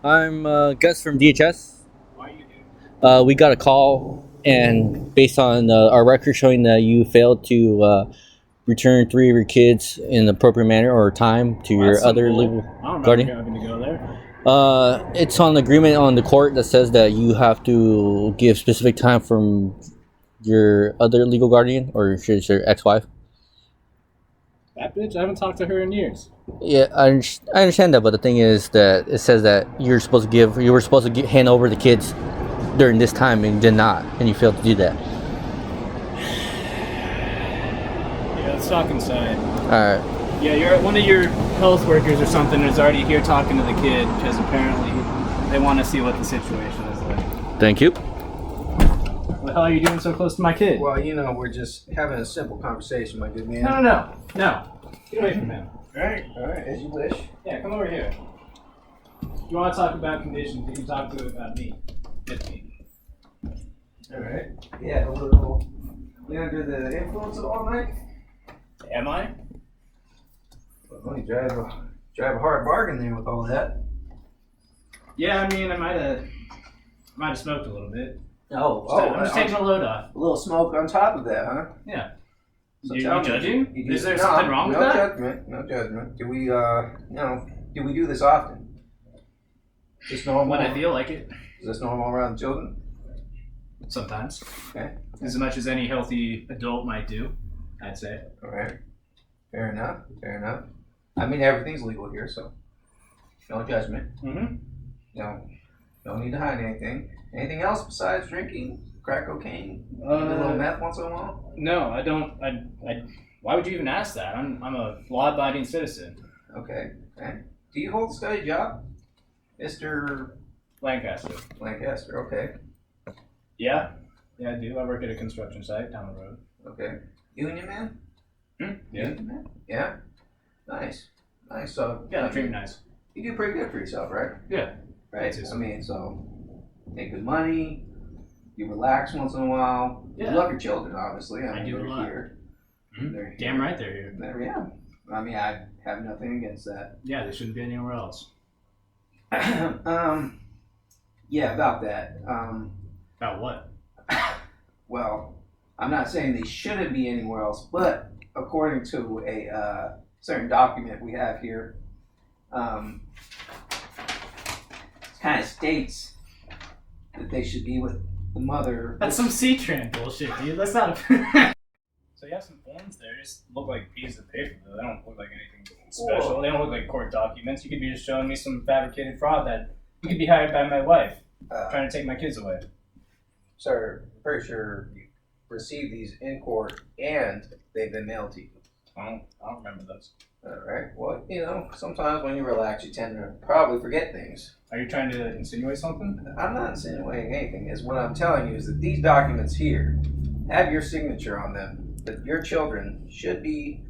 I'm Gus from DHS. We got a call, and based on our record showing that you failed to return three of your kids in the appropriate manner or time to Well, your that's some other bull. legal I don't remember guardian. having to go there. It's on the agreement on the court that says that you have to give specific time from your other legal guardian or your ex-wife. That bitch, I haven't talked to her in years. Yeah, I understand that, but the thing is that it says that you were supposed to hand over the kids during this time and you did not, and you failed to do that. Yeah, let's talk inside. All right. Yeah, one of your health workers or something is already here talking to the kid because apparently they want to see what the situation is like. Thank you. What the hell are you doing so close to my kid? Well, we're just having a simple conversation, my good man. No. Get away from him. All right, as you wish. Yeah, come over here. If you want to talk about conditions, you can talk to it about me. With me. All right. Yeah, a little. You under the influence of all night? Am I? Well, you drive a hard bargain there with all that. Yeah, I mean, I might have smoked a little bit. I'm just Oh, taking a load off. a little smoke on top of that, huh? Yeah. So You tell me, judging? Is there no, something wrong with that? No judgment. Do we, do we do this often? Is this normal? When I feel like it. Is this normal around children? Sometimes. Okay. As much as any healthy adult might do, I'd say. All right. Fair enough. I mean, everything's legal here, so no judgment. Mm-hmm. No need to hide anything. Anything else besides drinking, crack cocaine, a little meth once in a while? No, I don't. Why would you even ask that? I'm a law-abiding citizen. Okay. Do you hold a steady job, Mr. Lancaster. Lancaster? Okay. Yeah, I do. I work at a construction site down the road. Okay. Union man? Yeah. Union man? Yeah. Nice. So Yeah, I'm treating nice. you do pretty good for yourself, right? Yeah. Right. That's it. I mean, so make good money. You relax once in a while. Yeah. You love your children, obviously. I do they're a lot. Here. Mm-hmm. They're here. Damn right they're here. Yeah. I mean, I have nothing against that. Yeah, they shouldn't be anywhere else. Yeah, about that. About what? Well, I'm not saying they shouldn't be anywhere else, but according to a certain document we have here, it kind of states that they should be with the mother. That's some C-Tran bullshit, dude. That's not a... So you have some forms there. They just look like pieces of paper, though. They don't look like anything special. Whoa. They don't look like court documents. You could be just showing me some fabricated fraud that you could be hired by my wife, trying to take my kids away. Sir, I'm pretty sure you received these in court and they've been mailed to you. I don't remember those. All right. Well, sometimes when you relax, you tend to probably forget things. Are you trying to insinuate something? I'm not insinuating anything. Is what I'm telling you is that these documents here have your signature on them. That your children should be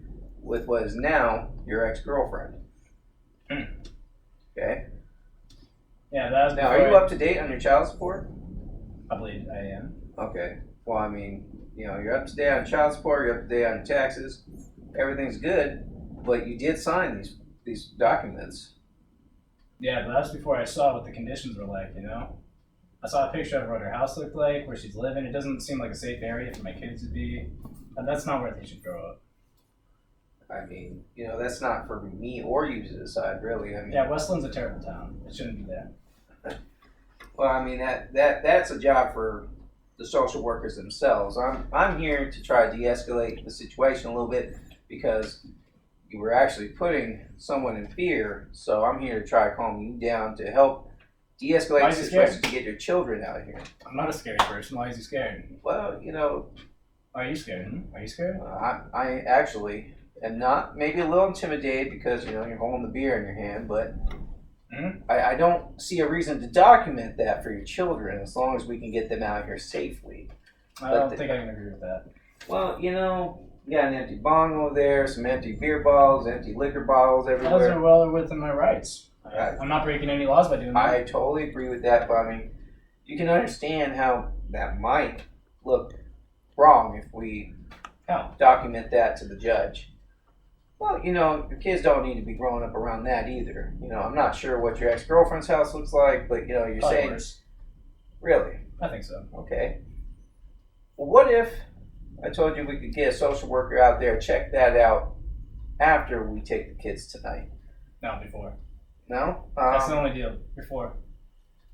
with what is now your ex-girlfriend. Okay. Yeah, that was Now, are you up to date on your child support? I believe I am. Okay. Well, I mean, you're up to date on child support. You're up to date on your taxes. Everything's good, but you did sign these documents. Yeah, but that's before I saw what the conditions were like, I saw a picture of what her house looked like, where she's living. It doesn't seem like a safe area for my kids to be. And that's not where they should grow up. I mean, that's not for me or you to decide, really. I mean, Yeah, Westland's a terrible town. It shouldn't be there. well, I mean that's a job for the social workers themselves. I'm here to try to de-escalate the situation a little bit because you were actually putting someone in fear. So I'm here to try to calm you down to help de-escalate the situation to get your children out of here. I'm not a scary person. Why is he scared? Well, Are you scared? Are you scared? I actually am not. Maybe a little intimidated because you're holding the beer in your hand, but I don't see a reason to document that for your children as long as we can get them out of here safely. I don't think I can agree with that. Well, you got an empty bong over there, some empty beer bottles, empty liquor bottles Those everywhere. are well within my rights. I'm not breaking any laws by doing that. I totally agree with that, but I mean, you can understand how that might look wrong if we document that to the judge. Well, your kids don't need to be growing up around that either. I'm not sure what your ex-girlfriend's house looks like, but you're Probably saying, worse. really? I think so. Okay. Well, what if I told you we could get a social worker out there, check that out after we take the kids tonight? Not before. No? That's the only deal. Before.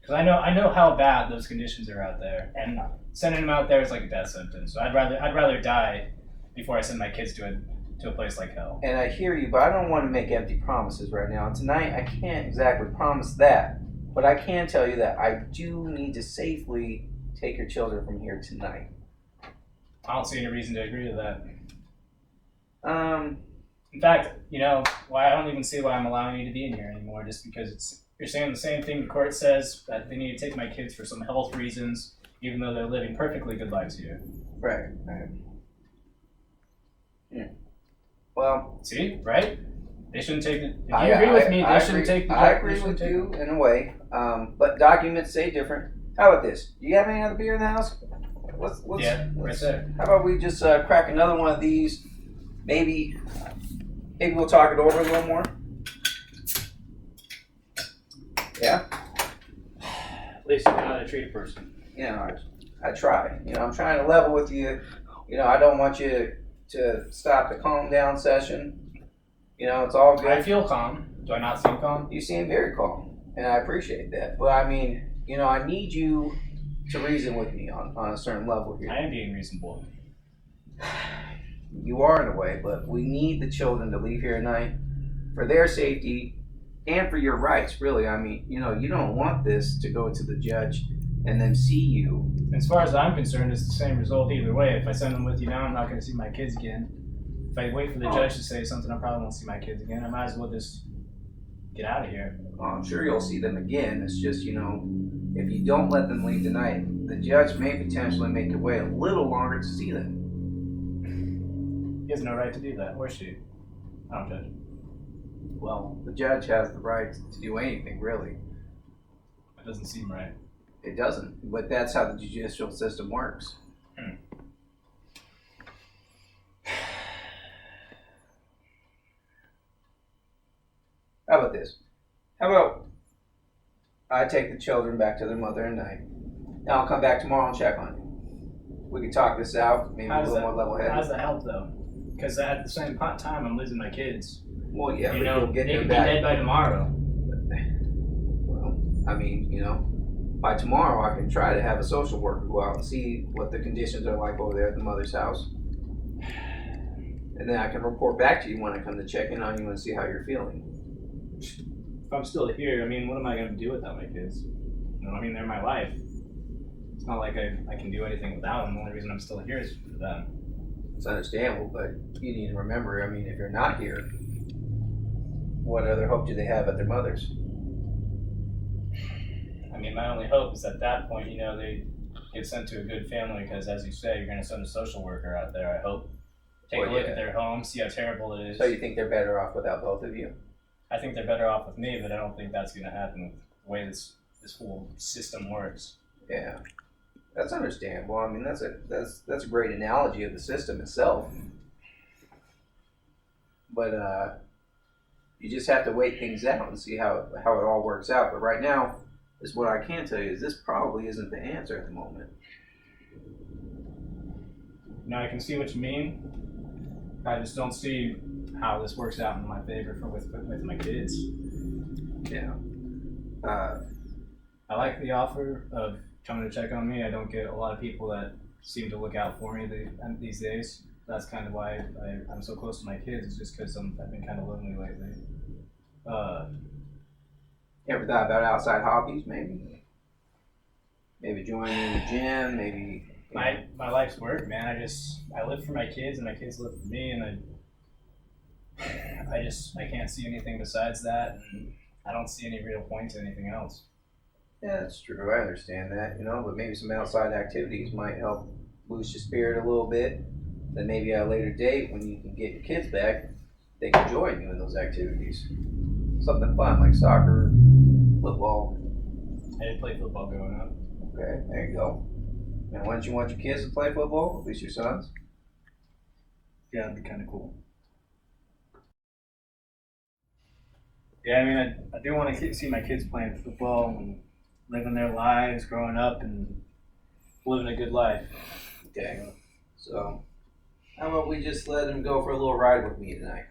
Because I know how bad those conditions are out there, and sending them out there is like a death sentence. So I'd rather die before I send my kids to a place like hell. And I hear you, but I don't want to make empty promises right now. And tonight, I can't exactly promise that, but I can tell you that I do need to safely take your children from here tonight. I don't see any reason to agree to that. Um, In fact, why I don't even see why I'm allowing you to be in here anymore. Just because you're saying the same thing the court says, that they need to take my kids for some health reasons, even though they're living perfectly good lives here. right. Yeah. Well, See, right? They shouldn't take it. If you agree with me, they shouldn't take the. I agree with you in a way, but documents say different. How about this? Do you have any other beer in the house? Right there. How about we just crack another one of these? Maybe we'll talk it over a little more. Yeah. At least you know how to treat a person. I try. I'm trying to level with you. I don't want you to stop the calm down session. It's all good. I feel calm. Do I not seem calm? You seem very calm, and I appreciate that. But I mean, I need you to reason with me on a certain level here. I am being reasonable. You are in a way, but we need the children to leave here tonight for their safety and for your rights, really. I mean, you don't want this to go to the judge and then see you. As far as I'm concerned, it's the same result either way. If I send them with you now, I'm not going to see my kids again. If I wait for the judge to say something, I probably won't see my kids again. I might as well just get out of here. Well, I'm sure you'll see them again. It's just, if you don't let them leave tonight, the judge may potentially make you wait a little longer to see them. He has no right to do that, or she. I don't judge. Well, the judge has the right to do anything, really. That doesn't seem right. It doesn't, but that's how the judicial system works. How about this? How about I take the children back to their mother tonight, and I'll come back tomorrow and check on you. We can talk this out, maybe a little more level-headed. How does that help, though? Because at the same time, I'm losing my kids. Well, yeah, They but you'll get could them be back. dead by tomorrow. Well, I mean, by tomorrow I can try to have a social worker go out and see what the conditions are like over there at the mother's house. And then I can report back to you when I come to check in on you and see how you're feeling. If I'm still here, I mean, what am I going to do without my kids? They're my life. It's not like I can do anything without them. The only reason I'm still here is for them. It's understandable, but you need to remember, if you're not here, what other hope do they have at their mother's? My only hope is at that point, they get sent to a good family because, as you say, you're going to send a social worker out there, I hope. Take a look at their home, see how terrible it is. So you think they're better off without both of you? I think they're better off with me, but I don't think that's going to happen with the way this whole system works. Yeah, that's understandable. That's a great analogy of the system itself. But you just have to wait things out and see how it all works out. But right now, what I can tell you is this probably isn't the answer at the moment. I can see what you mean. I just don't see how this works out in my favor with my kids. Yeah. I like the offer of coming to check on me. I don't get a lot of people that seem to look out for me these days. That's kind of why I'm so close to my kids. It's just because I've been kind of lonely lately. You ever thought about outside hobbies, maybe? Maybe joining in the gym, maybe... My life's work, man. I live for my kids and my kids live for me, and I can't see anything besides that, and I don't see any real point to anything else. Yeah, that's true. I understand that, but maybe some outside activities might help boost your spirit a little bit. Then maybe at a later date, when you can get your kids back, they can join you in those activities. Something fun like soccer, football. I did play football growing up. Okay, there you go. And wouldn't you want your kids to play football? At least your sons? Yeah, that'd be kind of cool. Yeah, I mean, I do want to see my kids playing football and living their lives, growing up, and living a good life. Okay. So, how about we just let him go for a little ride with me tonight?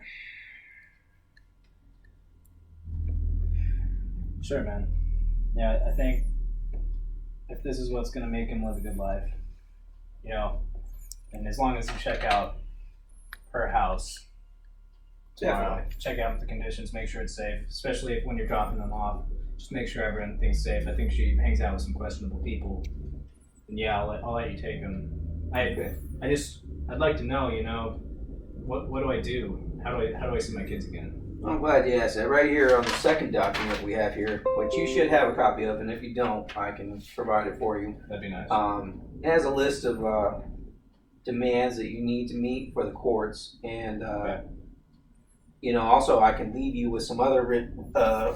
Sure, man. Yeah, I think if this is what's going to make him live a good life, you know, and as long as you check out her house tomorrow, Definitely. check out the conditions, make sure it's safe, especially when you're dropping them off. Just make sure everything's safe. I think she hangs out with some questionable people. And yeah, I'll let you take them. I'd like to know, what do I do? How do I see my kids again? I'm glad you asked that. Right here on the second document we have here, which you should have a copy of, and if you don't, I can provide it for you. That'd be nice. It has a list of demands that you need to meet for the courts, and Okay. Also I can leave you with some other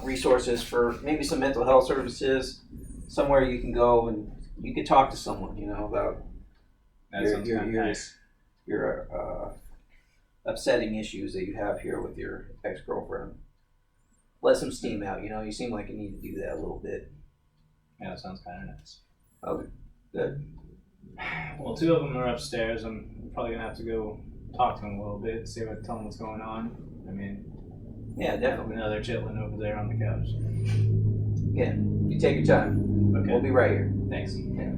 resources for maybe some mental health services, somewhere you can go and you can talk to someone, about That sounds kind of nice. your upsetting issues that you have here with your ex-girlfriend. Let some steam out, you seem like you need to do that a little bit. Yeah, that sounds kind of nice. Okay, good. Well, two of them are upstairs. I'm probably gonna have to go talk to them a little bit, tell them what's going on. I mean, Yeah, definitely. now they're chilling over there on the couch. Yeah, you take your time. Okay. We'll be right here. Thanks. Yeah.